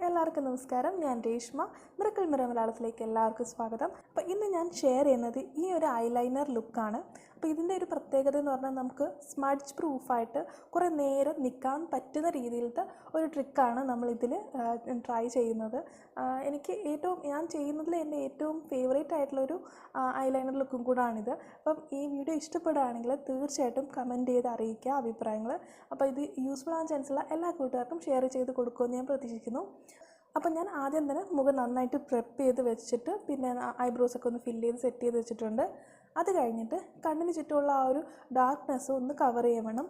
എല്ലാവർക്കും നമസ്കാരം. ഞാൻ രേഷ്മ. മിറക്കിൾ മിറർ മലയാളത്തിലേക്ക് എല്ലാവർക്കും സ്വാഗതം. അപ്പോൾ ഇന്ന് ഞാൻ ഷെയർ ചെയ്യുന്നത് ഈ ഒരു ഐലൈനർ ലുക്കാണ്. അപ്പോൾ ഇതിൻ്റെ ഒരു പ്രത്യേകത എന്ന് പറഞ്ഞാൽ നമുക്ക് സ്മഡ്ജ് പ്രൂഫായിട്ട് കുറേ നേരം നിൽക്കാൻ പറ്റുന്ന രീതിയിലത്തെ ഒരു ട്രിക്കാണ് നമ്മളിതിൽ ട്രൈ ചെയ്യുന്നത്. ഞാൻ ചെയ്യുന്നതിൽ എൻ്റെ ഏറ്റവും ഫേവറേറ്റ് ആയിട്ടുള്ളൊരു ഐലൈനർ ലുക്കും കൂടാണിത്. അപ്പം ഈ വീഡിയോ ഇഷ്ടപ്പെടുകയാണെങ്കിൽ തീർച്ചയായിട്ടും കമൻറ്റ് ചെയ്ത് അറിയിക്കുക അഭിപ്രായങ്ങൾ. അപ്പോൾ ഇത് യൂസ്ഫുൾ ആകാൻ ചാൻസുള്ള എല്ലാ കൂട്ടുകാർക്കും ഷെയർ ചെയ്ത് കൊടുക്കുമെന്ന് ഞാൻ പ്രതീക്ഷിക്കുന്നു. അപ്പം ഞാൻ ആദ്യം തന്നെ മുഖം നന്നായിട്ട് പ്രെപ്പ് ചെയ്ത് വെച്ചിട്ട് പിന്നെ ഐബ്രോസൊക്കെ ഒന്ന് ഫില്ല് ചെയ്ത് സെറ്റ് ചെയ്ത് വെച്ചിട്ടുണ്ട്. അത് കഴിഞ്ഞിട്ട് കണ്ണിന് ചുറ്റുമുള്ള ആ ഒരു ഡാർക്ക്നെസ് ഒന്ന് കവർ ചെയ്യാൻ വേണം.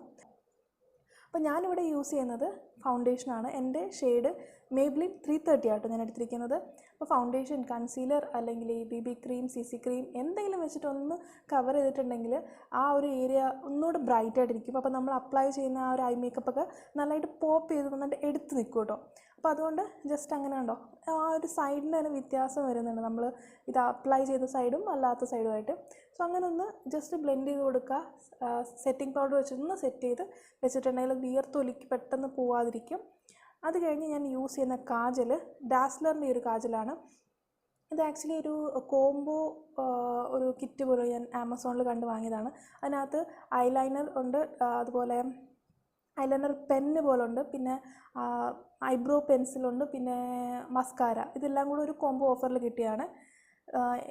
അപ്പോൾ ഞാനിവിടെ യൂസ് ചെയ്യുന്നത് ഫൗണ്ടേഷനാണ്. എൻ്റെ ഷെയ്ഡ് മേബ്ലിൻ 330 ആട്ടോ ഞാൻ എടുത്തിരിക്കുന്നത്. അപ്പോൾ ഫൗണ്ടേഷൻ, കൺസീലർ അല്ലെങ്കിൽ BB ക്രീം, CC ക്രീം എന്തെങ്കിലും വെച്ചിട്ട് ഒന്ന് കവർ ചെയ്തിട്ടുണ്ടെങ്കിൽ ആ ഒരു ഏരിയ ഒന്നുകൂടെ ബ്രൈറ്റായിട്ടിരിക്കും. അപ്പോൾ നമ്മൾ അപ്ലൈ ചെയ്യുന്ന ആ ഒരു ഐ മേക്കപ്പൊക്കെ നല്ലതായിട്ട് പോപ്പ് ചെയ്ത് നന്നായിട്ട് എടുത്ത് നിൽക്കും കേട്ടോ. അപ്പോൾ അതുകൊണ്ട് ജസ്റ്റ് അങ്ങനെ ഉണ്ടോ ആ ഒരു സൈഡിന് തന്നെ വ്യത്യാസം വരുന്നുണ്ട്, നമ്മൾ ഇത് അപ്ലൈ ചെയ്ത സൈഡും അല്ലാത്ത സൈഡുമായിട്ട്. സോ അങ്ങനെ ഒന്ന് ജസ്റ്റ് ബ്ലെൻഡ് ചെയ്ത് കൊടുക്കുക. സെറ്റിംഗ് പൗഡർ വെച്ചൊന്ന് സെറ്റ് ചെയ്ത് വെച്ചിട്ടുണ്ടെങ്കിൽ വിയർത്തൊലിക്ക് പെട്ടെന്ന് പോവാതിരിക്കും. അത് കഴിഞ്ഞ് ഞാൻ യൂസ് ചെയ്യുന്ന കാജൽ ഡാസ്ലറിൻ്റെ ഒരു കാജലാണ്. ഇത് ആക്ച്വലി ഒരു കോംബോ ഒരു കിറ്റ് പോലെ ഞാൻ ആമസോണിൽ കണ്ട് വാങ്ങിയതാണ്. അതിനകത്ത് ഐലൈനർ ഉണ്ട്, അതുപോലെ ഐലൈനർ പെന്ന് പോലുണ്ട്, പിന്നെ ഐബ്രോ പെൻസിലുണ്ട്, പിന്നെ മസ്കാര. ഇതെല്ലാം കൂടെ ഒരു കോംബോ ഓഫറിൽ കിട്ടിയാണ്.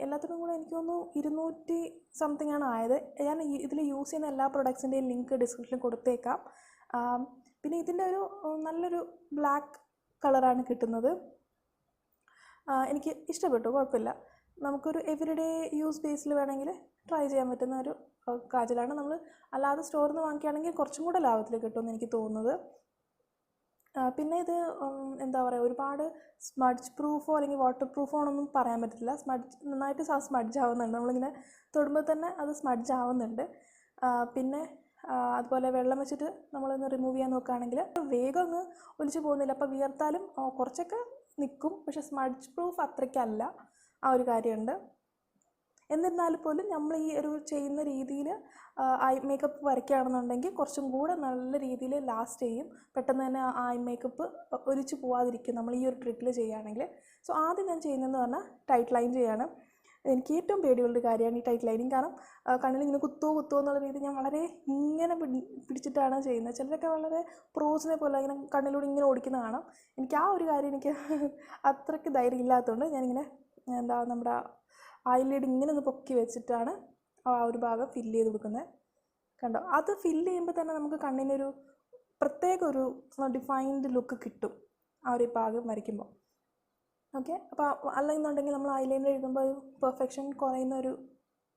എല്ലാത്തിനും കൂടെ എനിക്ക് തോന്നുന്നു 200 സംതിങ് ആണ് ആയത്. ഞാൻ ഇതിൽ യൂസ് ചെയ്യുന്ന എല്ലാ പ്രൊഡക്ട്സിൻ്റെയും ലിങ്ക് ഡിസ്ക്രിപ്ഷനിൽ കൊടുത്തേക്കാം. പിന്നെ ഇതിൻ്റെ ഒരു നല്ലൊരു ബ്ലാക്ക് കളറാണ് കിട്ടുന്നത്. എനിക്ക് ഇഷ്ടപ്പെട്ടു, കുഴപ്പമില്ല. നമുക്കൊരു എവരിഡേ യൂസ് ബേസിൽ വേണമെങ്കിൽ ട്രൈ ചെയ്യാൻ പറ്റുന്ന ഒരു കാജലാണ്. നമ്മൾ അല്ലാതെ സ്റ്റോറിൽ നിന്ന് വാങ്ങിക്കുകയാണെങ്കിൽ കുറച്ചും കൂടെ ലാഭത്തിൽ കിട്ടുമെന്ന് എനിക്ക് തോന്നുന്നത്. പിന്നെ ഇത് എന്താ പറയുക, ഒരുപാട് സ്മഡ്ജ് പ്രൂഫോ അല്ലെങ്കിൽ വാട്ടർ പ്രൂഫോ ആണെന്നൊന്നും പറയാൻ പറ്റത്തില്ല. നന്നായിട്ട് സ്മഡ്ജ് ആവുന്നുണ്ട്, നമ്മളിങ്ങനെ തൊടുമ്പോൾ തന്നെ അത് സ്മഡ്ജ് ആവുന്നുണ്ട്. പിന്നെ അതുപോലെ വെള്ളം വെച്ചിട്ട് നമ്മളൊന്ന് റിമൂവ് ചെയ്യാൻ നോക്കുകയാണെങ്കിൽ വേഗം അങ്ങ് ഒലിച്ചു പോകുന്നില്ല. അപ്പോൾ വിയർത്താലും കുറച്ചൊക്കെ നിൽക്കും, പക്ഷേ സ്മഡ്ജ് പ്രൂഫ് അത്രയ്ക്കല്ല, ആ ഒരു കാര്യമുണ്ട്. എന്നിരുന്നാൽ പോലും നമ്മൾ ഈ ഒരു ചെയ്യുന്ന രീതിയിൽ ഐ മേക്കപ്പ് വരയ്ക്കുകയാണെന്നുണ്ടെങ്കിൽ കുറച്ചും കൂടെ നല്ല രീതിയിൽ ലാസ്റ്റ് ചെയ്യും. പെട്ടെന്ന് തന്നെ ഐ മേക്കപ്പ് ഒലിച്ചു പോവാതിരിക്കും നമ്മൾ ഈ ഒരു ട്രിക്കിൽ ചെയ്യുകയാണെങ്കിൽ. സോ ആദ്യം ഞാൻ ചെയ്യുന്നതെന്ന് പറഞ്ഞാൽ ടൈറ്റ് ലൈൻ ചെയ്യാണ്. എനിക്ക് ഏറ്റവും പേടിയുള്ളൊരു കാര്യമാണ് ഈ ടൈറ്റ് ലൈനിങ്. കാരണം കണ്ണിലിങ്ങനെ കുത്തോ എന്നുള്ള രീതി ഞാൻ വളരെ ഇങ്ങനെ പിടിച്ചിട്ടാണ് ചെയ്യുന്നത്. ചിലരൊക്കെ വളരെ പ്രോസിനെ പോലെ ഇങ്ങനെ കണ്ണിലൂടെ ഇങ്ങനെ ഓടിക്കുന്ന കാണാം. എനിക്ക് ആ ഒരു കാര്യം എനിക്ക് അത്രയ്ക്ക് ധൈര്യം ഇല്ലാത്തതുകൊണ്ട് ഞാനിങ്ങനെ നമ്മുടെ ഐലിഡ് ഇങ്ങനെ ഒന്ന് പൊക്കി വെച്ചിട്ടാണ് ആ ഒരു ഭാഗം ഫില്ല് ചെയ്ത് കൊടുക്കുന്നത്. കണ്ടോ, അത് ഫില്ല് ചെയ്യുമ്പോൾ തന്നെ നമുക്ക് കണ്ണിനൊരു പ്രത്യേക ഒരു ഡിഫൈൻഡ് ലുക്ക് കിട്ടും ആ ഒരു ഭാഗം വരയ്ക്കുമ്പോൾ. ഓക്കെ, അപ്പോൾ അല്ലെന്നുണ്ടെങ്കിൽ നമ്മൾ ഐലൈനർ എഴുതുമ്പോൾ ഒരു പെർഫെക്ഷൻ കുറയുന്ന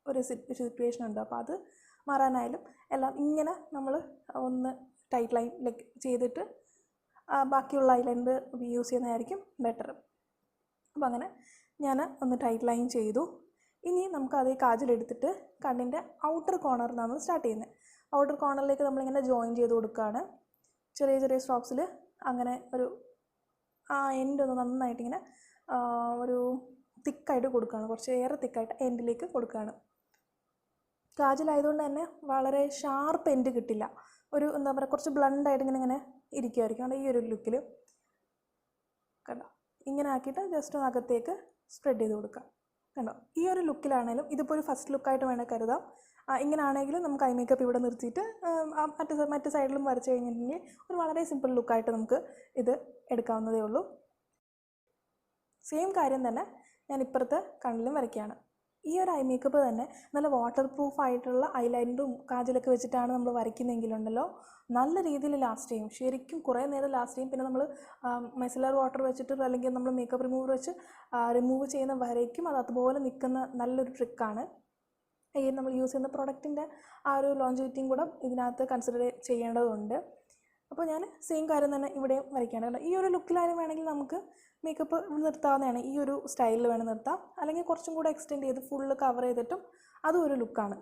ഒരു സിറ്റുവേഷൻ ഉണ്ട്. അപ്പോൾ അത് മാറാനായാലും എല്ലാം ഇങ്ങനെ നമ്മൾ ഒന്ന് ടൈറ്റ് ലൈൻ ചെയ്തിട്ട് ബാക്കിയുള്ള ഐലൈനർ യൂസ് ചെയ്യുന്നതായിരിക്കും ബെറ്റർ. അപ്പോൾ അങ്ങനെ ഞാൻ ഒന്ന് ടൈറ്റ് ലൈൻ ചെയ്തു. ഇനി നമുക്ക് അതേ കാജലെടുത്തിട്ട് കണ്ണിൻ്റെ ഔട്ടർ കോർണറിൽ നമ്മൾ സ്റ്റാർട്ട് ചെയ്യുന്നത്. ഔട്ടർ കോർണറിലേക്ക് നമ്മളിങ്ങനെ ജോയിൻ ചെയ്ത് കൊടുക്കുകയാണ് ചെറിയ ചെറിയ സ്ട്രോക്സിൽ. അങ്ങനെ ഒരു ആ എൻഡ് ഒന്ന് നന്നായിട്ടിങ്ങനെ ഒരു തിക്കായിട്ട് കൊടുക്കുകയാണ്, കുറച്ച് ഏറെ തിക്കായിട്ട് എൻഡിലേക്ക് കൊടുക്കുകയാണ്. കാജലായതുകൊണ്ട് തന്നെ വളരെ ഷാർപ്പ് എൻഡ് കിട്ടില്ല, ഒരു എന്താ പറയുക കുറച്ച് ബ്ലണ്ടായിട്ട് ഇങ്ങനെ ഇരിക്കുമായിരിക്കും. അതുകൊണ്ട് ഈ ഒരു ലുക്കിൽ കണ്ടോ ഇങ്ങനെ ആക്കിയിട്ട് ജസ്റ്റ് ഒന്ന് അകത്തേക്ക് സ്പ്രെഡ് ചെയ്ത് കൊടുക്കുക. കണ്ടോ, ഈ ഒരു ലുക്കിലാണെങ്കിലും ഇതിപ്പോൾ ഒരു ഫസ്റ്റ് ലുക്കായിട്ട് വേണമെങ്കിൽ കരുതാം. ഇങ്ങനെ ആണെങ്കിലും നമുക്ക് ഐ മേക്കപ്പ് ഇവിടെ നിർത്തിയിട്ട് മറ്റ് സൈഡിലും വരച്ച് കഴിഞ്ഞിട്ടുണ്ടെങ്കിൽ ഒരു വളരെ സിമ്പിൾ ലുക്കായിട്ട് നമുക്ക് ഇത് എടുക്കാവുന്നതേ ഉള്ളൂ. സെയിം കാര്യം തന്നെ ഞാൻ ഇപ്പുറത്തെ കണ്ണിലും വരയ്ക്കുകയാണ്. ഈ ഒരു ഐ മേക്കപ്പ് തന്നെ നല്ല വാട്ടർ പ്രൂഫ് ആയിട്ടുള്ള ഐലൈനറും കാജലൊക്കെ വെച്ചിട്ടാണ് നമ്മൾ വരയ്ക്കുന്നതെങ്കിലുണ്ടല്ലോ നല്ല രീതിയിൽ ലാസ്റ്റ് ചെയ്യും, ശരിക്കും കുറേ നേരം ലാസ്റ്റ് ചെയ്യും. പിന്നെ നമ്മൾ മൈസലർ വാട്ടർ വെച്ചിട്ട് അല്ലെങ്കിൽ നമ്മൾ മേക്കപ്പ് റിമൂവർ വെച്ച് റിമൂവ് ചെയ്യുന്ന വരയ്ക്കും അത് അതുപോലെ നിൽക്കുന്ന നല്ലൊരു ട്രിക്കാണ്. ഈ നമ്മൾ യൂസ് ചെയ്യുന്ന പ്രൊഡക്റ്റിൻ്റെ ആ ഒരു ലോഞ്ചിവിറ്റിയും കൂടെ ഇതിനകത്ത് കൺസിഡർ ചെയ്യേണ്ടതുണ്ട്. അപ്പോൾ ഞാൻ സെയിം കാര്യം തന്നെ ഇവിടെയും വരയ്ക്കുകയാണ്. ഈ ഒരു ലുക്കിലായാലും വേണമെങ്കിൽ നമുക്ക് മേക്കപ്പ് നിർത്താവുന്നതാണ്. ഈ ഒരു സ്റ്റൈലിൽ വേണം നിർത്താം, അല്ലെങ്കിൽ കുറച്ചും കൂടെ എക്സ്റ്റെൻഡ് ചെയ്ത് ഫുള്ള് കവർ ചെയ്തിട്ടും അതും ഒരു ലുക്കാണ്.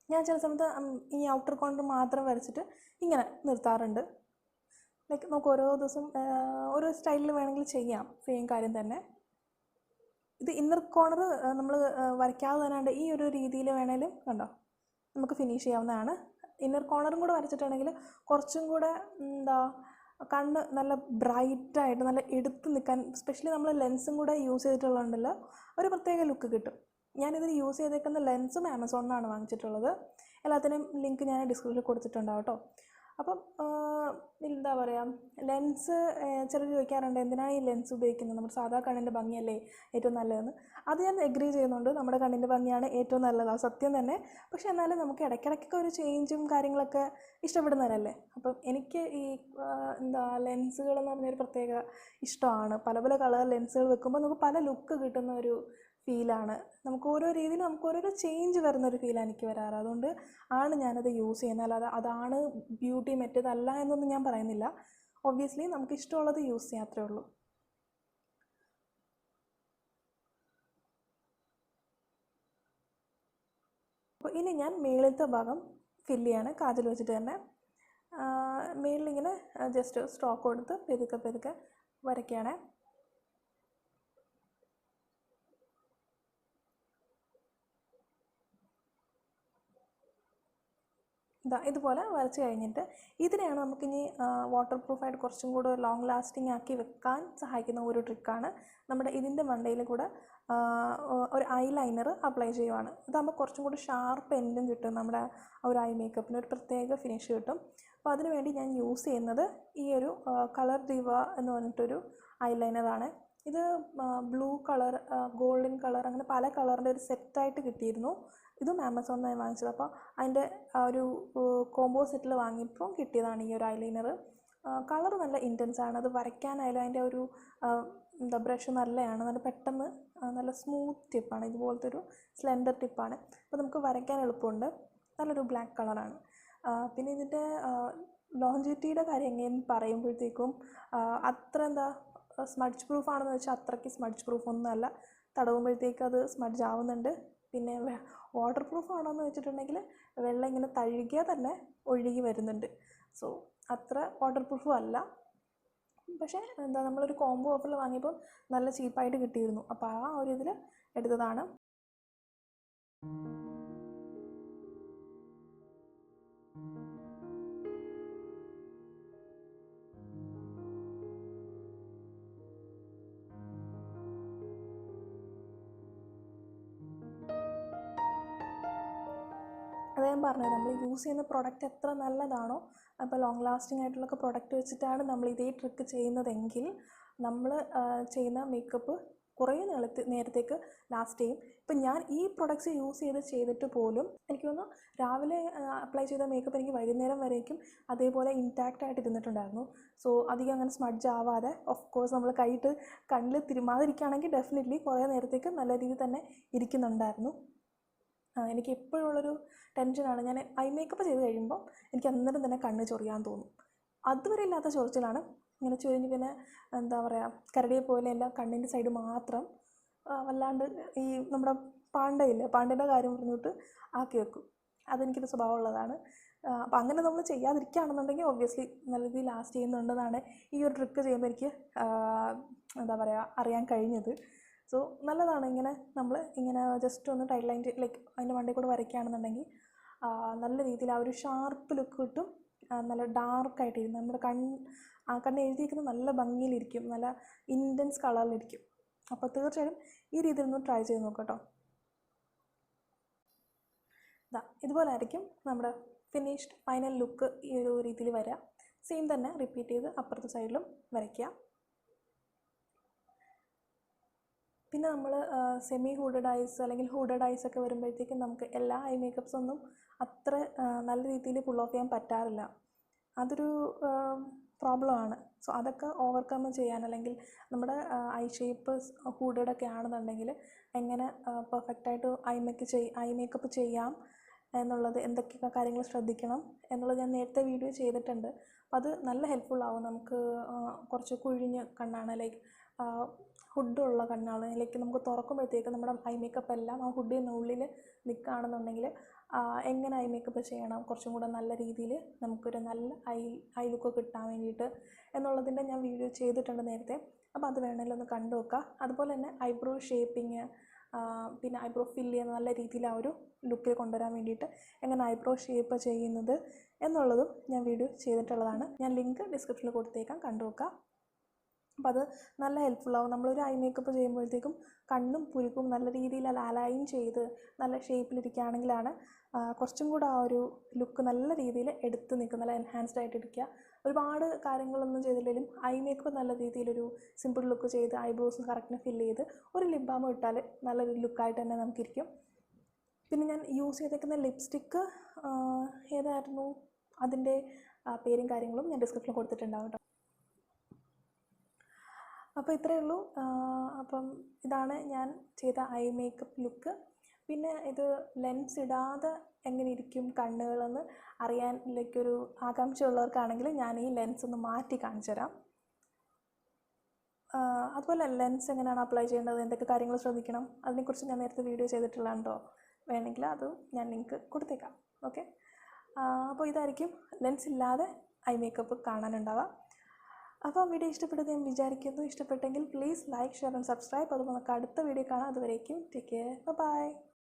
ഞാൻ ചില സമയത്ത് ഈ ഔട്ടർ കോർണർ മാത്രം വരച്ചിട്ട് ഇങ്ങനെ നിർത്താറുണ്ട്. നമുക്ക് ഓരോ ദിവസം ഓരോ സ്റ്റൈലിൽ വേണമെങ്കിൽ ചെയ്യാം സെയിം കാര്യം തന്നെ. ഇത് ഇന്നർ കോർണർ നമ്മൾ വരയ്ക്കാതെ തന്നെയുണ്ട്, ഈ ഒരു രീതിയിൽ വേണേലും കണ്ടോ നമുക്ക് ഫിനിഷ് ചെയ്യാവുന്നതാണ്. ഇന്നർ കോർണറും കൂടെ വരച്ചിട്ടുണ്ടെങ്കിൽ കുറച്ചും കൂടെ കണ്ണ് നല്ല ബ്രൈറ്റായിട്ട് നല്ല എടുത്ത് നിൽക്കാൻ, സ്പെഷ്യലി നമ്മൾ ലെൻസും കൂടെ യൂസ് ചെയ്തിട്ടുള്ളതുകൊണ്ടല്ലോ ഒരു പ്രത്യേക ലുക്ക് കിട്ടും. ഞാനിതിന് യൂസ് ചെയ്തേക്കുന്ന ലെൻസും ആമസോണിലാണ് വാങ്ങിച്ചിട്ടുള്ളത്. എല്ലാത്തിനും ലിങ്ക് ഞാൻ ഡിസ്ക്രിപ്ഷനിൽ കൊടുത്തിട്ടുണ്ടാവും കേട്ടോ. അപ്പം എന്താ പറയുക, ലെൻസ് ചിലർ ചോദിക്കാറുണ്ട് എന്തിനാണ് ഈ ലെൻസ് ഉപയോഗിക്കുന്നത്, നമ്മുടെ സാധാ കണ്ണിൻ്റെ ഭംഗിയല്ലേ ഏറ്റവും നല്ലതെന്ന്. അത് ഞാൻ എഗ്രി ചെയ്യുന്നുണ്ട്, നമ്മുടെ കണ്ണിൻ്റെ ഭംഗിയാണ് ഏറ്റവും നല്ലത്, അത് സത്യം തന്നെ. പക്ഷേ എന്നാലും നമുക്ക് ഇടയ്ക്കിടയ്ക്കൊക്കെ ഒരു ചേഞ്ചും കാര്യങ്ങളൊക്കെ ഇഷ്ടപ്പെടുന്നവരല്ലേ. അപ്പം എനിക്ക് ഈ ലെൻസുകളെന്ന് പറഞ്ഞൊരു പ്രത്യേക ഇഷ്ടമാണ്. പല പല കളർ ലെൻസുകൾ വെക്കുമ്പോൾ നമുക്ക് പല ലുക്ക് കിട്ടുന്ന ഒരു ഫീലാണ്. നമുക്ക് ഓരോ രീതിയിൽ നമുക്ക് ഓരോരോ ചേഞ്ച് വരുന്നൊരു ഫീലാണ് എനിക്ക് വരാറ്. അതുകൊണ്ട് ആണ് ഞാനത് യൂസ് ചെയ്യുന്നത്. അല്ലാതെ അതാണ് ബ്യൂട്ടി മറ്റേതല്ല എന്നൊന്നും ഞാൻ പറയുന്നില്ല. ഒബ്വിയസ്ലി നമുക്ക് ഇഷ്ടമുള്ളത് യൂസ് ചെയ്യാൻ അത്രേ ഉള്ളൂ. അപ്പോൾ ഇനി ഞാൻ മേളിലത്തെ ഭാഗം ഫില്ല് ചെയ്യാണ് കാജൽ വെച്ചിട്ട് തന്നെ. മേളിലിങ്ങനെ ജസ്റ്റ് സ്ട്രോക്ക് കൊടുത്ത് പെതുക്കെ പെതുക്കെ വരയ്ക്കുകയാണ്. ഇതുപോലെ വരച്ച് കഴിഞ്ഞിട്ട് ഇതിനെയാണ് നമുക്കിനി വാട്ടർ പ്രൂഫായിട്ട് കുറച്ചും കൂടെ ലോങ് ലാസ്റ്റിംഗ് ആക്കി വെക്കാൻ സഹായിക്കുന്ന ഒരു ട്രിക്കാണ്. നമ്മുടെ ഇതിൻ്റെ മണ്ടയിൽ കൂടെ ഒരു ഐലൈനർ അപ്ലൈ ചെയ്യുവാണ്. ഇതാകുമ്പോൾ കുറച്ചും കൂടി ഷാർപ്പ് എൻഡും കിട്ടും, നമ്മുടെ ഒരു ഐ മേക്കപ്പിന് ഒരു പ്രത്യേക ഫിനിഷ് കിട്ടും. അപ്പോൾ അതിനുവേണ്ടി ഞാൻ യൂസ് ചെയ്യുന്നത് ഈ ഒരു കളർ ദിവ എന്ന് പറഞ്ഞിട്ടൊരു ഐലൈനറാണ്. ഇത് ബ്ലൂ കളർ, ഗോൾഡൻ കളർ, അങ്ങനെ പല കളറിൻ്റെ ഒരു സെറ്റായിട്ട് കിട്ടിയിരുന്നു. ഇതും ആമസോണിൽ നിന്ന് വാങ്ങിച്ചത്. അപ്പോൾ അതിൻ്റെ ഒരു കോംബോ സെറ്റിൽ വാങ്ങിയപ്പോൾ കിട്ടിയതാണ് ഈ ഒരു ഐലൈനർ. കളർ നല്ല ഇൻറ്റൻസ് ആണ്. അത് വരയ്ക്കാനായാലും അതിൻ്റെ ഒരു ബ്രഷ് നല്ലതാണ്, നല്ല പെട്ടെന്ന് നല്ല സ്മൂത്ത് ടിപ്പാണ്, ഇതുപോലത്തെ ഒരു സ്ലെൻഡർ ടിപ്പാണ്. അപ്പോൾ നമുക്ക് വരയ്ക്കാൻ എളുപ്പമുണ്ട്. നല്ലൊരു ബ്ലാക്ക് കളറാണ്. പിന്നെ ഇതിൻ്റെ ലോഞ്ചിറ്റിയുടെ കാര്യം എങ്ങനെയെന്ന് പറയുമ്പോഴത്തേക്കും അത്ര സ്മഡ്ജ് പ്രൂഫ് ആണെന്ന് വെച്ചാൽ അത്രയ്ക്ക് സ്മഡ്ജ് പ്രൂഫ് ഒന്നുമല്ല. തടവുമ്പോഴത്തേക്ക് അത് സ്മഡ്ജ് ആവുന്നുണ്ട്. പിന്നെ വാട്ടർ പ്രൂഫ് ആണോ എന്ന് വെച്ചിട്ടുണ്ടെങ്കിൽ വെള്ളം ഇങ്ങനെ തഴുകിയാൽ തന്നെ ഒഴുകി വരുന്നുണ്ട്. സോ അത്ര വാട്ടർ പ്രൂഫും അല്ല. പക്ഷേ നമ്മളൊരു കോംബോ ഓഫറിൽ വാങ്ങിയപ്പോൾ നല്ല ചീപ്പായിട്ട് കിട്ടിയിരുന്നു. അപ്പോൾ ആ ഒരു ഇതിൽ എടുത്തതാണ്. അത് ഞാൻ പറഞ്ഞത്, നമ്മൾ യൂസ് ചെയ്യുന്ന പ്രൊഡക്റ്റ് എത്ര നല്ലതാണോ, അപ്പോൾ ലോങ് ലാസ്റ്റിംഗ് ആയിട്ടുള്ളൊക്കെ പ്രൊഡക്റ്റ് വെച്ചിട്ടാണ് നമ്മൾ ഇതേ ട്രിക്ക് ചെയ്യുന്നതെങ്കിൽ നമ്മൾ ചെയ്യുന്ന മേക്കപ്പ് കുറേ നേരത്തേക്ക് ലാസ്റ്റ് ചെയ്യും. ഇപ്പം ഞാൻ ഈ പ്രൊഡക്ട്സ് യൂസ് ചെയ്തിട്ട് പോലും എനിക്ക് തോന്നുന്നു രാവിലെ അപ്ലൈ ചെയ്ത മേക്കപ്പ് എനിക്ക് വൈകുന്നേരം വരേക്കും അതേപോലെ ഇൻടാക്റ്റ് ആയിട്ട് ഇരുന്നിട്ടുണ്ടായിരുന്നു. സോ അധികം അങ്ങനെ സ്മഡ്ജ് ആവാതെ, ഓഫ് കോഴ്സ് നമ്മൾ കൈയിട്ട് കണ്ണിൽ തിരുമാതിരിക്കുകയാണെങ്കിൽ ഡെഫിനറ്റ്ലി കുറേ നേരത്തേക്ക് നല്ല രീതിയിൽ തന്നെ ഇരിക്കുന്നുണ്ടായിരുന്നു. എനിക്ക് എപ്പോഴുള്ളൊരു ടെൻഷനാണ്, ഞാൻ ഐ മേക്കപ്പ് ചെയ്ത് കഴിയുമ്പോൾ എനിക്ക് അന്നേരം തന്നെ കണ്ണ് ചൊറിയാൻ തോന്നും. അതുവരെ ഇല്ലാത്ത ചൊറിച്ചിലാണ്. ഇങ്ങനെ ചൊരിഞ്ഞ് പിന്നെ എന്താ പറയുക, കരടിയെ പോലെ എല്ലാം കണ്ണിൻ്റെ സൈഡ് മാത്രം വല്ലാണ്ട് ഈ നമ്മുടെ പാണ്ടയുടെ കാര്യം പറഞ്ഞിട്ട് ആക്കി വെക്കും. അതെനിക്കൊരു സ്വഭാവമുള്ളതാണ്. അപ്പോൾ അങ്ങനെ നമ്മൾ ചെയ്യാതിരിക്കുകയാണെന്നുണ്ടെങ്കിൽ ഒബ്വിയസ്ലി നല്ല രീതിയിൽ ലാസ്റ്റ് ചെയ്യുന്നുണ്ടെന്നാണ് ഈ ഒരു ട്രിക്ക് ചെയ്യുമ്പോൾ എനിക്ക് എന്താ പറയുക അറിയാൻ കഴിഞ്ഞത്. സോ നല്ലതാണ് നമ്മൾ ഇങ്ങനെ ജസ്റ്റ് ഒന്ന് ടൈൽ ലൈൻ ലൈക്ക് അതിൻ്റെ മണ്ടയിൽ കൂടെ വരയ്ക്കുകയാണെന്നുണ്ടെങ്കിൽ നല്ല രീതിയിൽ ആ ഒരു ഷാർപ്പ് ലുക്ക് കിട്ടും. നല്ല ഡാർക്കായിട്ടിരിക്കും, നമ്മുടെ കണ്ണ് എഴുതിയിരിക്കുന്നത് നല്ല ഭംഗിയിലിരിക്കും, നല്ല ഇൻറ്റൻസ് കളറിലിരിക്കും. അപ്പോൾ തീർച്ചയായും ഈ രീതിയിൽ ഒന്ന് ട്രൈ ചെയ്ത് നോക്കാം കേട്ടോ. ഇതുപോലെ ആയിരിക്കും നമ്മുടെ ഫിനിഷ്ഡ് ഫൈനൽ ലുക്ക് ഈ ഒരു രീതിയിൽ വരിക. സെയിം തന്നെ റിപ്പീറ്റ് ചെയ്ത് അപ്പുറത്തെ സൈഡിലും വരയ്ക്കുക. പിന്നെ നമ്മൾ സെമി ഹൂഡഡ് ഐസ് അല്ലെങ്കിൽ ഹൂഡഡ് ഐസ് ഒക്കെ വരുമ്പോഴത്തേക്കും നമുക്ക് എല്ലാ ഐ മേക്കപ്സ് ഒന്നും അത്ര നല്ല രീതിയിൽ പുൾ ഓഫ് ചെയ്യാൻ പറ്റാറില്ല. അതൊരു പ്രോബ്ലമാണ്. സോ അതൊക്കെ ഓവർകം ചെയ്യാൻ, അല്ലെങ്കിൽ നമ്മുടെ ഐ ഷേപ്പ് ഹൂഡഡൊക്കെ ആണെന്നുണ്ടെങ്കിൽ എങ്ങനെ പെർഫെക്റ്റായിട്ട് ഐ മേക്കപ്പ് ചെയ്യാം എന്നുള്ളത്, എന്തൊക്കെ കാര്യങ്ങൾ ശ്രദ്ധിക്കണം എന്നുള്ളത് ഞാൻ നേരത്തെ വീഡിയോ ചെയ്തിട്ടുണ്ട്. അപ്പോൾ അത് നല്ല ഹെൽപ്ഫുള്ളാവും. നമുക്ക് കുറച്ച് കുഴിഞ്ഞ കണ്ണാണ്, ലൈക്ക് ഹുഡുള്ള കണ്ണാളിലേക്ക് നമുക്ക് തുറക്കുമ്പോഴത്തേക്ക് നമ്മുടെ ഐ മേക്കപ്പ് എല്ലാം ആ ഹുഡിനുള്ളിൽ നിൽക്കുകയാണെന്നുണ്ടെങ്കിൽ എങ്ങനെ ഐ മേക്കപ്പ് ചെയ്യണം കുറച്ചും കൂടെ നല്ല രീതിയിൽ നമുക്കൊരു നല്ല ഐ ലുക്ക് കിട്ടാൻ വേണ്ടിയിട്ട് എന്നുള്ളതിൻ്റെ ഞാൻ വീഡിയോ ചെയ്തിട്ടുണ്ട് നേരത്തെ. അപ്പോൾ അത് വേണമെങ്കിലും ഒന്ന് കണ്ടു നോക്കുക. അതുപോലെ തന്നെ ഐബ്രോ ഷേപ്പിങ്, പിന്നെ ഐബ്രോ ഫില്ല് ചെയ്യുന്ന നല്ല രീതിയിൽ ആ ഒരു ലുക്കിൽ കൊണ്ടുവരാൻ വേണ്ടിയിട്ട് എങ്ങനെ ഐബ്രോ ഷേപ്പ് ചെയ്യുന്നത് എന്നുള്ളതും ഞാൻ വീഡിയോ ചെയ്തിട്ടുള്ളതാണ്. ഞാൻ ലിങ്ക് ഡിസ്ക്രിപ്ഷനിൽ കൊടുത്തേക്കാം, കണ്ടു നോക്കാം. അപ്പോൾ അത് നല്ല ഹെൽപ്ഫുള്ളാവും. നമ്മളൊരു ഐ മേക്കപ്പ് ചെയ്യുമ്പോഴത്തേക്കും കണ്ണും പുരുക്കും നല്ല രീതിയിൽ അലൈൻ ചെയ്ത് നല്ല ഷേപ്പിലിരിക്കുകയാണെങ്കിലാണ് കുറച്ചും കൂടെ ആ ഒരു ലുക്ക് നല്ല രീതിയിൽ എടുത്ത് നിൽക്കും, നല്ല എൻഹാൻസ്ഡ് ആയിട്ട് ഇരിക്കുക. ഒരുപാട് കാര്യങ്ങളൊന്നും ചെയ്തില്ലെങ്കിലും ഐ മേക്കപ്പ് നല്ല രീതിയിലൊരു സിമ്പിൾ ലുക്ക് ചെയ്ത് ഐബ്രോസ് കറക്റ്റിന് ഫില്ല് ചെയ്ത് ഒരു ലിപ് ബാം ഇട്ടാൽ നല്ലൊരു ലുക്കായിട്ട് തന്നെ നമുക്കിരിക്കും. പിന്നെ ഞാൻ യൂസ് ചെയ്തേക്കുന്ന ലിപ്സ്റ്റിക്ക് ഏതായിരുന്നു, അതിൻ്റെ പേരും കാര്യങ്ങളും ഞാൻ ഡിസ്ക്രിപ്ഷനിൽ കൊടുത്തിട്ടുണ്ടാവും കേട്ടോ. അപ്പോൾ ഇത്രയേ ഉള്ളൂ. അപ്പം ഇതാണ് ഞാൻ ചെയ്ത ഐ മേക്കപ്പ് ലുക്ക്. പിന്നെ ഇത് ലെൻസ് ഇടാതെ എങ്ങനെ ഇരിക്കും കണ്ണുകളെന്ന് അറിയാനിലേക്കൊരു ആകാംക്ഷ ഉള്ളവർക്കാണെങ്കിൽ ഞാൻ ഈ ലെൻസ് ഒന്ന് മാറ്റി കാണിച്ചു തരാം. അതുപോലെ ലെൻസ് എങ്ങനെയാണ് അപ്ലൈ ചെയ്യേണ്ടത്, എന്തൊക്കെ കാര്യങ്ങൾ ശ്രദ്ധിക്കണം, അതിനെക്കുറിച്ച് ഞാൻ നേരത്തെ വീഡിയോ ചെയ്തിട്ടുള്ളതുണ്ടോ, വേണമെങ്കിൽ അതും ഞാൻ ലിങ്ക് കൊടുത്തേക്കാം. ഓക്കെ, അപ്പോൾ ഇതായിരിക്കും ലെൻസ് ഇല്ലാതെ ഐ മേക്കപ്പ് കാണാനുണ്ടാവുക. അപ്പോൾ വീഡിയോ ഇഷ്ടപ്പെട്ടത് ഞാൻ വിചാരിക്കുന്നു. ഇഷ്ടപ്പെട്ടെങ്കിൽ please like, share and subscribe. അതുപോലെ നമുക്ക് അടുത്ത വീഡിയോ കാണാം. അതുവരേക്കും ടേക്ക് കെയർ, ബൈ.